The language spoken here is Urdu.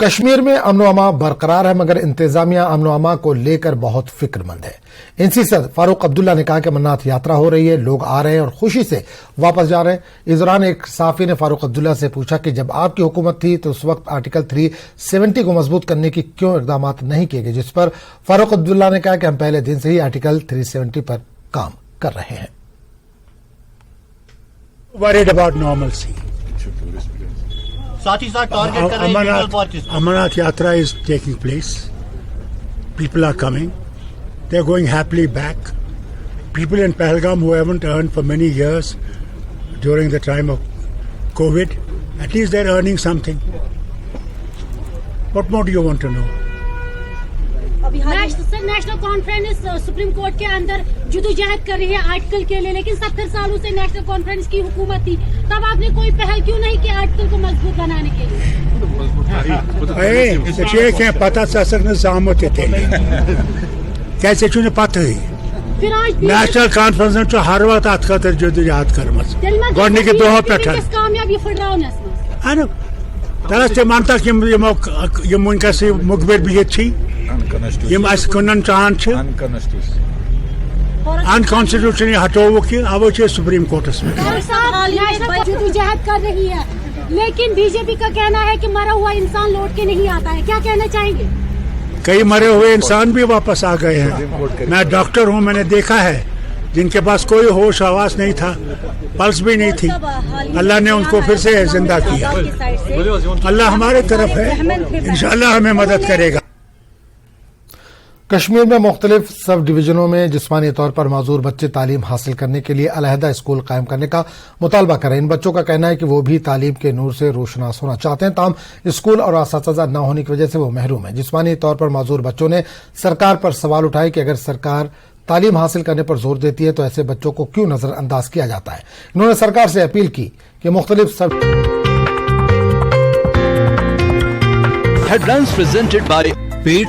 کشمیر میں امن و امان برقرار ہے مگر انتظامیہ امن و امان کو لے کر بہت فکر مند ہے۔ NC صدر فاروق عبداللہ نے کہا کہ امرناتھ یاترا ہو رہی ہے، لوگ آ رہے ہیں اور خوشی سے واپس جا رہے ہیں۔ اس دوران ایک صحافی نے فاروق عبداللہ سے پوچھا کہ جب آپ کی حکومت تھی تو اس وقت آرٹیکل 370 کو مضبوط کرنے کی کیوں اقدامات نہیں کیے گئے، جس پر فاروق عبداللہ نے کہا کہ ہم پہلے دن سے ہی آرٹیکل 370 پر کام کر رہے ہیں۔ Worried about normalcy. ساتھ ہی ساتھ ٹارگیٹ کر رہے ہیں پولیٹیکل پارٹیز کو۔ Amarnath Yatra is taking place. People are coming. They're going happily back. People in Pahalgam who haven't earned for many years during the time of COVID, at least they're earning something. What more do you want to know? National conference supreme court کے اندر جدوجہد کر رہی ہے آرٹیکل کے لیے، لیکن 70 سالوں سے نیشنل کانفرنس کی حکومت تھی، تب آپ نے کوئی پہل کیوں نہیں کی آرٹیکل کو مضبوط بنانے کے لیے؟ پتہ زامت کیسے چھُنہٕ پتہٕے؟ پھر آج نیشنل کانفرنس ہر وقت ات خاطر جدوجہد کرمژ گۄڈنِکہِ دۄہ پٮ۪ٹھ کامیابی پھٹراونس منٛز۔ ترس تِمن تک یم ونکس مقبر بہت یم اس کٕنن چاہان انکانسٹیٹیوشن ہٹوک اوے سپریم کورٹس میں جدوجہد کر رہی ہے، لیکن بی جے پی کا کہنا ہے کہ مرا ہوا انسان لوٹ کے نہیں آتا ہے، کیا کہنا چاہیں گے؟ کئی مرے ہوئے انسان بھی واپس آ گئے ہیں۔ میں ڈاکٹر ہوں، میں نے دیکھا ہے جن کے پاس کوئی ہوش آواز نہیں تھا، پلس بھی نہیں تھی، اللہ نے ان کو پھر سے زندہ کیا۔ اللہ ہمارے طرف ہے، انشاءاللہ ہمیں مدد کرے گا۔ کشمیر میں مختلف سب ڈویژنوں میں جسمانی طور پر معذور بچے تعلیم حاصل کرنے کے لیے علیحدہ اسکول قائم کرنے کا مطالبہ کر رہے ہیں۔ ان بچوں کا کہنا ہے کہ وہ بھی تعلیم کے نور سے روشناس ہونا چاہتے ہیں، تاہم اسکول اور اساتذہ نہ ہونے کی وجہ سے وہ محروم ہیں۔ جسمانی طور پر معذور بچوں نے سرکار پر سوال اٹھائے کہ اگر سرکار تعلیم حاصل کرنے پر زور دیتی ہے تو ایسے بچوں کو کیوں نظر انداز کیا جاتا ہے۔ انہوں نے سرکار سے اپیل کی کہ مختلف Headlines presented by Pates